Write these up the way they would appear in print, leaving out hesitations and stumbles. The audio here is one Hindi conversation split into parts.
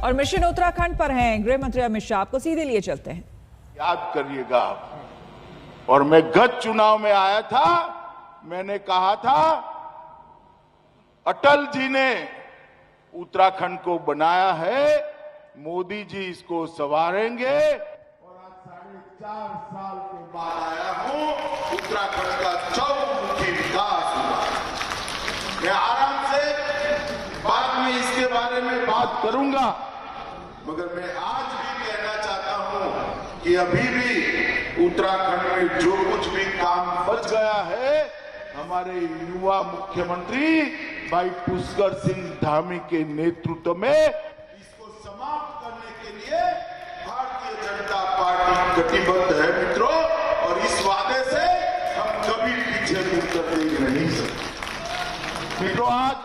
और मिशन उत्तराखंड पर हैं गृह मंत्री अमित शाह। आपको सीधे लिए चलते हैं। याद करिएगा आप, और मैं गत चुनाव में आया था, मैंने कहा था अटल जी ने उत्तराखंड को बनाया है, मोदी जी इसको संवारेंगे। और आज 4.5 साल के बाद आया हूं, उत्तराखंड का चौमुखी विकास हुआ। मैं आराम से बाद में इसके बारे में बात करूंगा, मगर मैं आज भी कहना चाहता हूं कि अभी भी उत्तराखंड में जो कुछ भी काम बच गया है, हमारे युवा मुख्यमंत्री भाई पुष्कर सिंह धामी के नेतृत्व में इसको समाप्त करने के लिए भारतीय जनता पार्टी कटिबद्ध है मित्रों, और इस वादे से हम कभी पीछे मुड़कर देख नहीं सकते। मित्रों, आज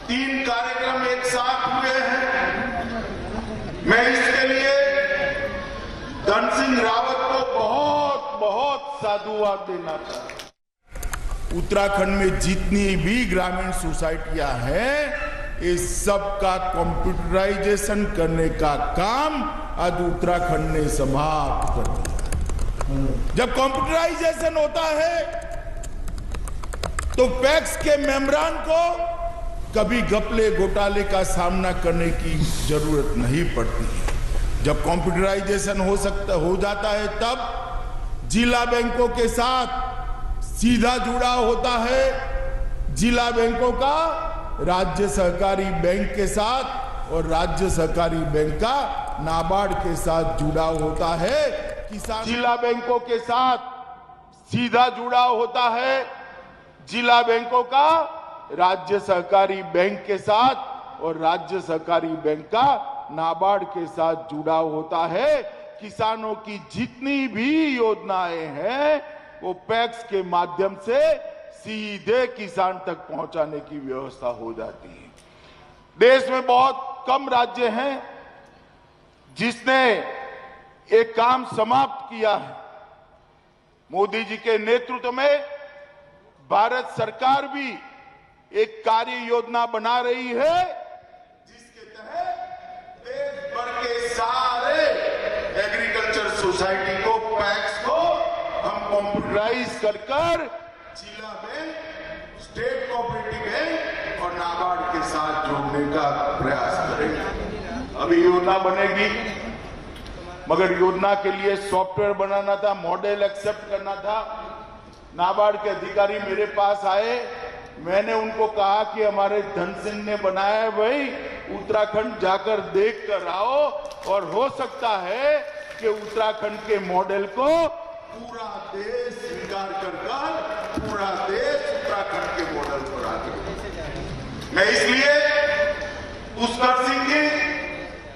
3 कार्यक्रम एक साथ हुए हैं। मैं इसके लिए धन सिंह रावत को बहुत बहुत साधुवाद देना चाहता हूं। उत्तराखंड में जितनी भी ग्रामीण सोसाइटियां हैं, इस सब का कंप्यूटराइजेशन करने का काम आज उत्तराखंड ने समाप्त कर दिया। जब कंप्यूटराइजेशन होता है तो पैक्स के मेंबरान को कभी घपले घोटाले का सामना करने की जरूरत नहीं पड़ती है। जब कंप्यूटराइजेशन हो जाता है, तब जिला बैंकों के साथ सीधा जुड़ाव होता है। जिला बैंकों का राज्य सहकारी बैंक के साथ और राज्य सहकारी बैंक का नाबार्ड के साथ जुड़ाव होता है। किसान जिला बैंकों के साथ सीधा जुड़ाव होता है। जिला बैंकों का राज्य सहकारी बैंक के साथ और राज्य सहकारी बैंक का नाबार्ड के साथ जुड़ाव होता है। किसानों की जितनी भी योजनाएं हैं, वो पैक्स के माध्यम से सीधे किसान तक पहुंचाने की व्यवस्था हो जाती है। देश में बहुत कम राज्य हैं जिसने एक काम समाप्त किया है। मोदी जी के नेतृत्व में भारत सरकार भी एक कार्य योजना बना रही है, जिसके तहत देश भर के सारे एग्रीकल्चर सोसाइटी को, पैक्स को हम कंप्यूटराइज कर जिला बैंक, स्टेट कोऑपरेटिव बैंक और नाबार्ड के साथ जोड़ने का प्रयास करेंगे। अभी योजना बनेगी, मगर योजना के लिए सॉफ्टवेयर बनाना था, मॉडल एक्सेप्ट करना था। नाबार्ड के अधिकारी मेरे पास आए, मैंने उनको कहा कि हमारे धन सिंह ने बनाया है, भाई उत्तराखंड जाकर देख कर आओ, और हो सकता है कि उत्तराखंड के मॉडल को पूरा देश स्वीकार कर पूरा देश उत्तराखंड के मॉडल पर आ गया। मैं इसलिए पुष्कर सिंह जी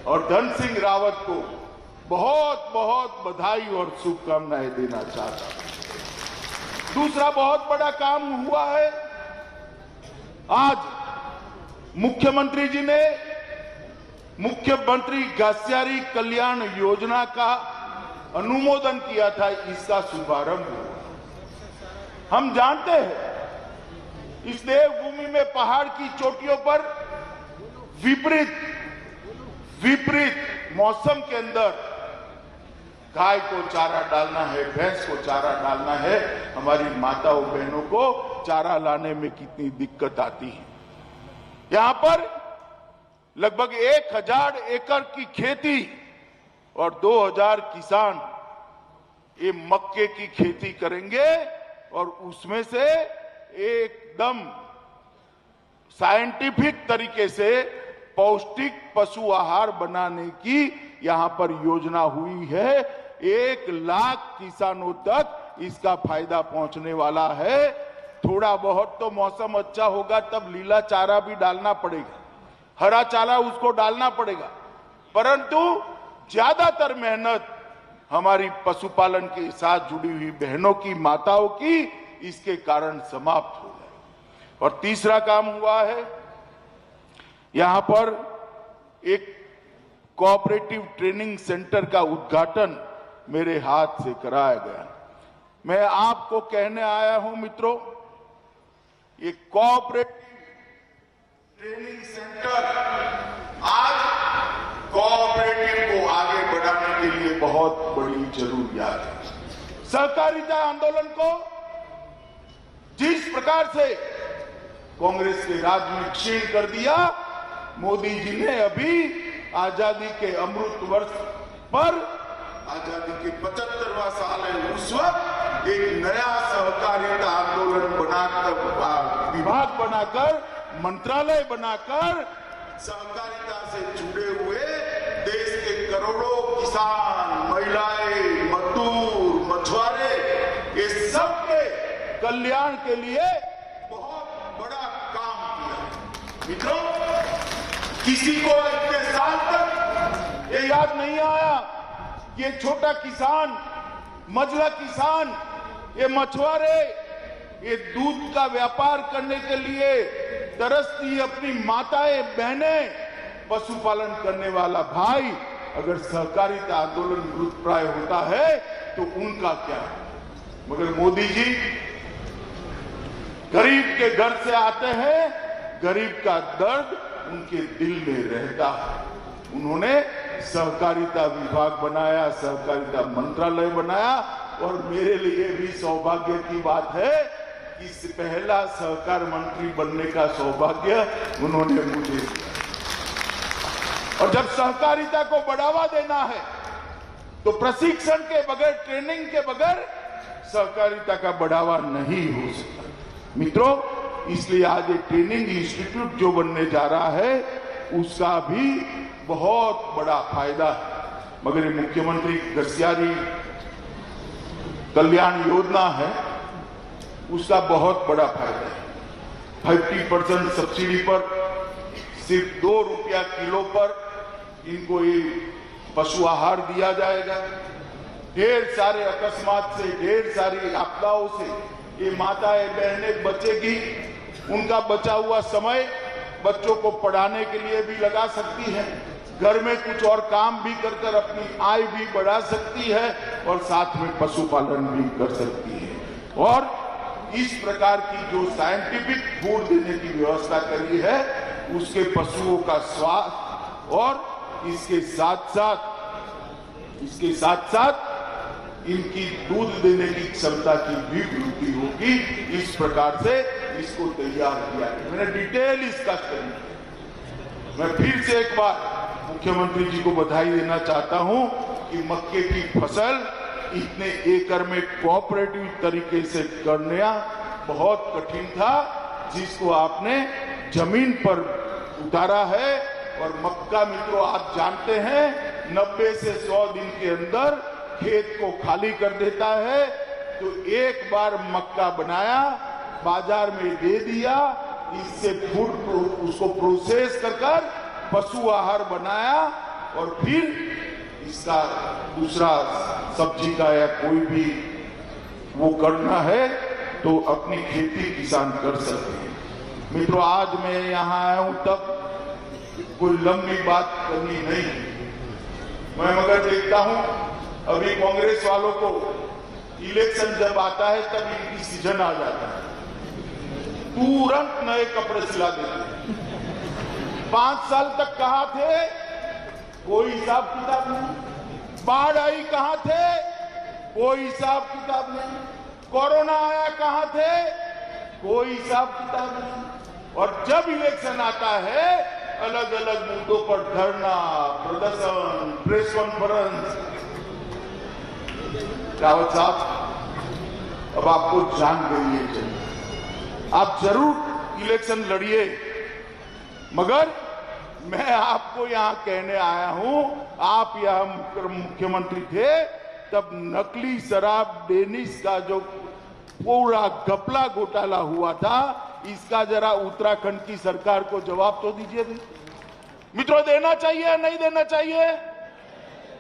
और धन सिंह रावत को बहुत बहुत बधाई और शुभकामनाएं देना चाहता हूं। दूसरा बहुत बड़ा काम हुआ है। आज मुख्यमंत्री जी ने मुख्यमंत्री घासियारी कल्याण योजना का अनुमोदन किया था, इसका शुभारंभ हुआ। हम जानते हैं इस देवभूमि में पहाड़ की चोटियों पर विपरीत मौसम के अंदर गाय को चारा डालना है, भैंस को चारा डालना है, हमारी माताओं बहनों को चारा लाने में कितनी दिक्कत आती है। यहां पर लगभग 1000 एकड़ की खेती और 2000 किसान ये मक्के की खेती करेंगे, और उसमें से एकदम साइंटिफिक तरीके से पौष्टिक पशु आहार बनाने की यहां पर योजना हुई है। 1 लाख किसानों तक इसका फायदा पहुंचने वाला है। थोड़ा बहुत तो मौसम अच्छा होगा तब लीला चारा भी डालना पड़ेगा, हरा चारा उसको डालना पड़ेगा, परंतु ज्यादातर मेहनत हमारी पशुपालन के साथ जुड़ी हुई बहनों की, माताओं की, इसके कारण समाप्त हो गए। और तीसरा काम हुआ है, यहां पर एक कोऑपरेटिव ट्रेनिंग सेंटर का उद्घाटन मेरे हाथ से कराया गया। मैं आपको कहने आया हूं मित्रों, ये कोऑपरेटिव ट्रेनिंग सेंटर आज मुझे जरूर याद है। सहकारिता आंदोलन को जिस प्रकार से कांग्रेस के राज में क्षीण कर दिया, मोदी जी ने अभी आजादी के अमृत वर्ष पर, आजादी के 75वां साल है, उस वक्त एक नया सहकारिता आंदोलन बनाकर, विभाग बनाकर, मंत्रालय बनाकर सहकारिता से जुड़े हुए देश के करोड़ों किसान, महिलाएं, मजदूर, मछुआरे, ये सबके कल्याण के लिए बहुत बड़ा काम किया। मित्रों, किसी को इतने साल तक ये याद नहीं आया कि ये छोटा किसान, मझला किसान, ये मछुआरे, ये दूध का व्यापार करने के लिए तरसती अपनी माताएं, बहनें, पशुपालन करने वाला भाई अगर सहकारिता आंदोलन मृतप्राय होता है तो उनका क्या? मगर मोदी जी गरीब के घर से आते हैं, गरीब का दर्द उनके दिल में रहता है। उन्होंने सहकारिता विभाग बनाया, सहकारिता मंत्रालय बनाया, और मेरे लिए भी सौभाग्य की बात है कि पहला सहकार मंत्री बनने का सौभाग्य उन्होंने मुझे दिया। और जब सहकारिता को बढ़ावा देना है तो प्रशिक्षण के बगैर, ट्रेनिंग के बगैर सहकारिता का बढ़ावा नहीं हो सकता। मित्रों, इसलिए आज एक ट्रेनिंग इंस्टीट्यूट जो बनने जा रहा है उसका भी बहुत बड़ा फायदा है। मगर ये मुख्यमंत्री गस्यारी कल्याण योजना है, उसका बहुत बड़ा फायदा है। 50% सब्सिडी पर, सिर्फ 2 रुपया किलो पर इनको ये पशु आहार दिया जाएगा। ढेर सारे अकस्मात से, ढेर सारी आपदाओं से ये माताएं, बहनें बचेगी। उनका बचा हुआ समय बच्चों को पढ़ाने के लिए भी लगा सकती है, घर में कुछ और काम भी कर अपनी आय भी बढ़ा सकती है, और साथ में पशुपालन भी कर सकती है। और इस प्रकार की जो साइंटिफिक फूड देने की व्यवस्था करी है, उसके पशुओं का स्वास्थ्य और इसके साथ साथ इनकी दूध देने की क्षमता की भी वृद्धि होगी। इस प्रकार से इसको तैयार किया है। मैंने डिटेल इसका स्टडी, मैं फिर से एक बार मुख्यमंत्री जी को बधाई देना चाहता हूं कि मक्के की फसल इतने एकड़ में कोऑपरेटिव तरीके से करना बहुत कठिन था, जिसको आपने जमीन पर उतारा है। और मक्का, मित्रों, आप जानते हैं 90 से 100 दिन के अंदर खेत को खाली कर देता है। तो एक बार मक्का बनाया, बाजार में दे दिया, इससे फूड उसको प्रोसेस कर पशु आहार बनाया, और फिर इसका दूसरा सब्जी का या कोई भी वो करना है तो अपनी खेती किसान कर सकते हैं। मित्रों, आज मैं यहाँ आया हूं तब कोई लंबी बात करनी नहीं, मैं मगर देखता हूं अभी कांग्रेस वालों को इलेक्शन जब आता है तब इनकी सीजन आ जाता है, तुरंत नए कपड़े सिला देते हैं। 5 साल तक कहां थे, कोई हिसाब किताब नहीं। बाढ़ आई कहां थे, कोई हिसाब किताब नहीं। कोरोना आया कहां थे, कोई हिसाब किताब नहीं। और जब इलेक्शन आता है, अलग अलग मुद्दों पर धरना, प्रदर्शन, प्रेस कॉन्फ्रेंस। रावत साहब, अब आपको जान गई है, आप जरूर इलेक्शन लड़िए, मगर मैं आपको यहां कहने आया हूं, आप यहां मुख्यमंत्री थे तब नकली शराब डेनिश का जो पूरा घपला घोटाला हुआ था, इसका जरा उत्तराखंड की सरकार को जवाब तो दीजिए। मित्रों, देना चाहिए या नहीं देना चाहिए?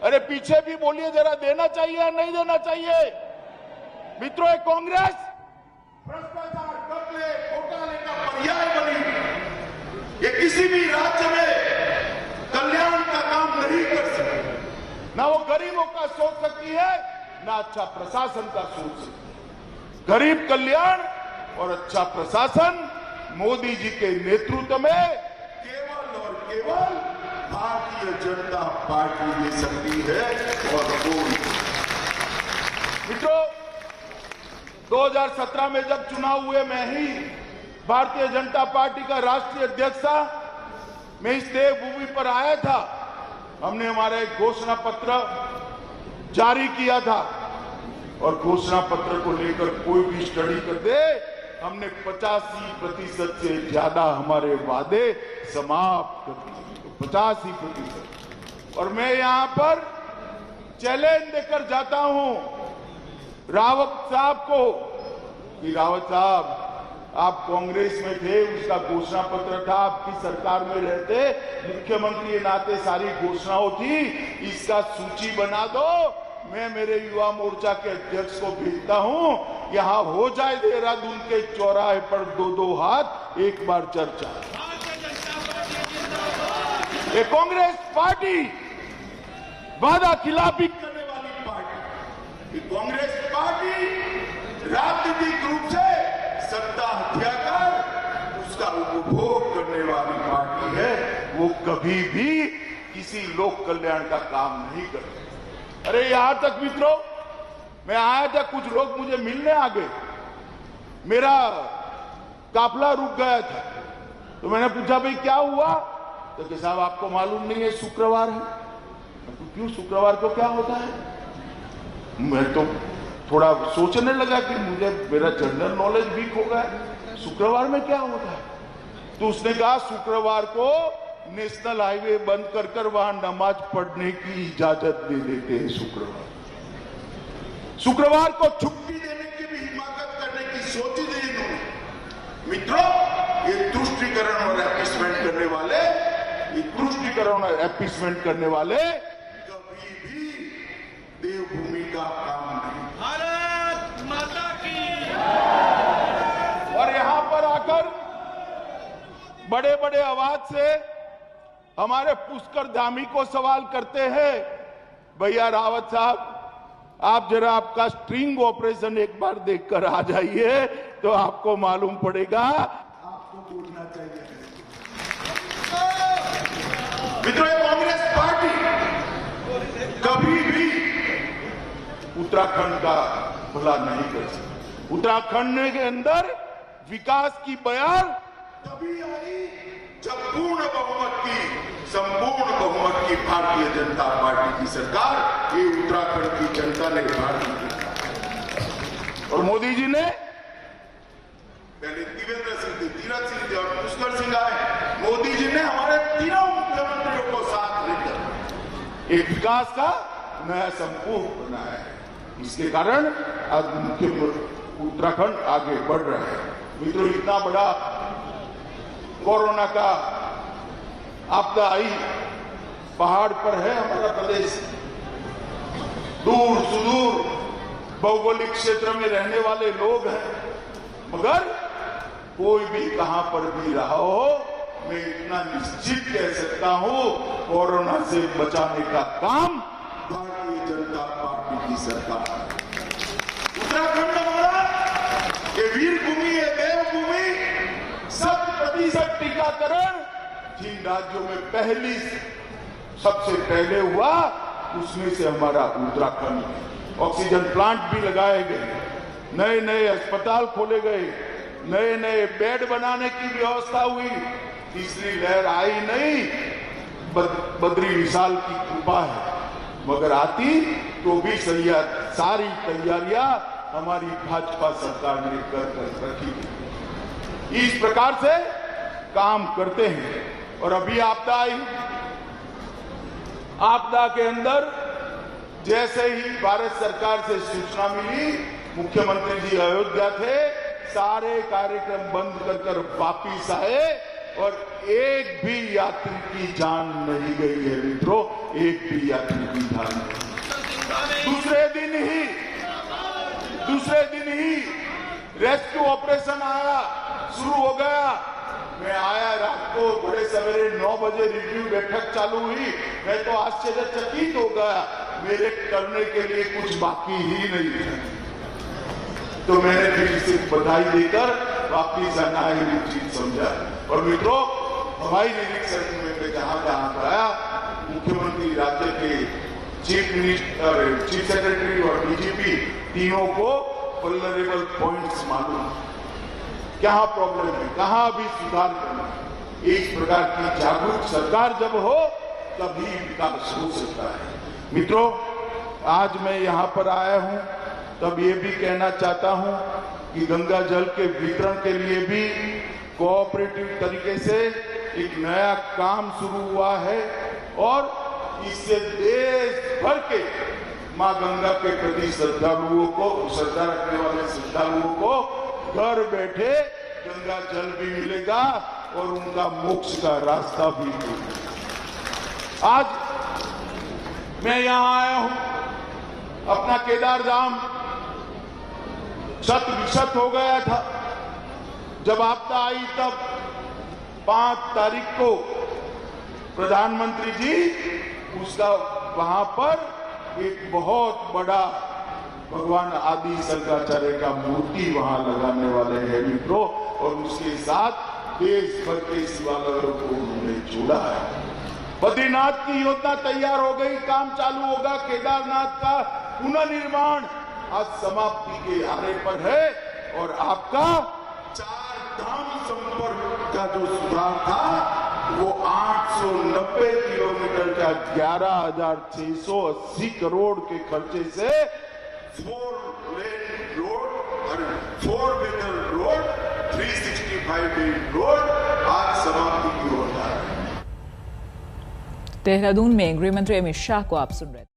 अरे पीछे भी बोलिए जरा, देना चाहिए या नहीं देना चाहिए? मित्रों, एक कांग्रेस भ्रष्टाचार, घपले, घोटाले का पर्याय बनी। ये किसी भी राज्य में कल्याण का काम नहीं कर सकती, ना वो गरीबों का सोच सकती है, ना अच्छा प्रशासन का सोच सकती है। गरीब कल्याण और अच्छा प्रशासन मोदी जी के नेतृत्व में केवल और केवल भारतीय जनता पार्टी दे सकती है, और कोई मित्रों, 2017 में जब चुनाव हुए, मैं ही भारतीय जनता पार्टी का राष्ट्रीय अध्यक्ष था। मैं इस देवभूमि पर आया था। हमने हमारा एक घोषणा पत्र जारी किया था और घोषणा पत्र को लेकर कोई भी स्टडी कर दे, हमने 85% से ज्यादा हमारे वादे समाप्त कर दिए। 85%। और मैं यहां पर चैलेंज देकर जाता हूं रावत साहब को कि रावत साहब, आप कांग्रेस में थे, उसका घोषणा पत्र था, आपकी सरकार में रहते, मुख्यमंत्री के नाते सारी घोषणाओं थी, इसका सूची बना दो। मैं मेरे युवा मोर्चा के अध्यक्ष को भेजता हूं, यहां हो जाए देहरादून के चौराहे पर 2-2 हाथ एक बार चर्चा। ये कांग्रेस पार्टी वादा खिलाफी करने वाली पार्टी, ये कांग्रेस पार्टी राजनीतिक रूप से सत्ता हत्या कर उसका उपभोग करने वाली पार्टी है। वो कभी भी किसी लोक कल्याण का काम नहीं करती। अरे यहां तक मित्रों, मैं आया था, कुछ लोग मुझे मिलने आ गए, मेरा काफला रुक गया था, तो मैंने पूछा भाई क्या हुआ? तो कि साहब आपको मालूम नहीं है शुक्रवार है। क्यों, शुक्रवार को क्या होता है? मैं तो थोड़ा सोचने लगा कि मुझे मेरा जनरल नॉलेज वीक हो गया, शुक्रवार में क्या होता है? तो उसने कहा शुक्रवार को नेशनल हाईवे बंद कर कर वहां नमाज पढ़ने की इजाजत दे देते हैं। शुक्रवार को छुट्टी देने की भी हिमाकत करने की सोची थी इन्होंने। मित्रों, ये तुष्टीकरण और एपीसमेंट करने वाले, ये तुष्टीकरण और एपीसमेंट करने वाले कभी भी देवभूमि का काम नहीं। भारत माता की। और यहां पर आकर बड़े बड़े आवाज से हमारे पुष्कर धामी को सवाल करते हैं, भैया रावत साहब, आप जरा आपका स्ट्रिंग ऑपरेशन एक बार देखकर आ जाइए तो आपको मालूम पड़ेगा। आपको बोलना चाहिए। मित्रों, कांग्रेस पार्टी कभी भी उत्तराखंड का भला नहीं कर सकती। उत्तराखंड के अंदर विकास की बयान तभी आई जब संपूर्ण बहुमत की भारतीय जनता पार्टी की सरकार, ये उत्तराखंड की जनता ने भारतीय और मोदी जी ने, पहले देवेंद्र सिंह थे, तीरथ सिंह थे और पुष्कर सिंह आए, मोदी जी ने हमारे तीनों मुख्यमंत्रियों को साथ लेकर एक विकास का नया संपूर्ण बनाया है। इसके कारण आज उत्तराखंड आगे बढ़ रहा है। मित्रों, इतना बड़ा कोरोना का आपदा आई, पहाड़ पर है हमारा प्रदेश, दूर सुदूर भौगोलिक क्षेत्र में रहने वाले लोग हैं, मगर कोई भी कहां पर भी रहा हो, मैं इतना निश्चित कह सकता हूं, कोरोना से बचाने का काम भारतीय जनता पार्टी की सरकार। उत्तराखंड हमारा ये वीर भूमि है, देवभूमि, 100% टीकाकरण जिन राज्यों में सबसे पहले हुआ, उसमें से हमारा उत्तराखंड। ऑक्सीजन प्लांट भी लगाए गए, नए नए अस्पताल खोले गए, नए नए बेड बनाने की व्यवस्था हुई। तीसरी लहर आई नहीं, बद्री विशाल की कृपा है, मगर आती तो भी सारी तैयारियां हमारी भाजपा सरकार ने कर रखी थी। इस प्रकार से काम करते हैं। और अभी आपदा आई, आपदा के अंदर जैसे ही भारत सरकार से सूचना मिली, मुख्यमंत्री जी अयोध्या थे, सारे कार्यक्रम बंद कर कर वापिस आए और एक भी यात्री की जान नहीं गई है। मित्रों, एक भी यात्री की जान नहीं। दूसरे दिन ही रेस्क्यू ऑपरेशन आया, शुरू हो गया। मैं आया रात को बड़े सवेरे 9 बजे रिव्यू बैठक चालू हुई, मैं तो आश्चर्यचकित हो गया, मेरे करने के लिए कुछ बाकी ही नहीं था। तो मैंने फिर इसे बधाई देकर वापिस आना ही उचित समझा। और मित्रों, हवाई निरीक्षण में जहां गया, मुख्यमंत्री, राज्य के चीफ सेक्रेटरी और डीजीपी तीनों को वल्नरेबल पॉइंट्स मालूम है, क्या प्रॉब्लम है, कहां अभी सुधार करना है। इस प्रकार की जागरूक सरकार जब हो तभी विकास हो सकता है। मित्रों, आज मैं यहां पर आया हूं तब ये भी कहना चाहता हूं कि गंगा जल के वितरण के लिए भी कोऑपरेटिव तरीके से एक नया काम शुरू हुआ है और इससे देश भर के मां गंगा के प्रति श्रद्धालुओं को, श्रद्धा रखने वाले श्रद्धालुओं को घर बैठे गंगा जल भी मिलेगा और उनका मोक्ष का रास्ता भी मिलेगा। आज मैं यहां आया हूं, अपना केदार धाम शत विशत हो गया था। जब आपदा आई तब 5 तारीख को प्रधानमंत्री जी उसका वहां पर एक बहुत बड़ा भगवान आदि शंकराचार्य का मूर्ति वहां लगाने वाले हैं मित्रों, और उसके साथ देश भर के शिवालयों को उन्होंने जोड़ा है। बद्रीनाथ की योजना तैयार हो गई, काम चालू होगा। केदारनाथ का पुनर्निर्माण आज समाप्ति के आरे पर है और आपका 4 धाम संपर्क का जो सुधार था वो 890 किलोमीटर का 11,680 करोड़ के खर्चे से 4 lane road, 4 wheeler road, 365 lane road आज समाप्ति की ओर जा रहा है। देहरादून में गृह मंत्री अमित शाह को आप सुन रहे हैं।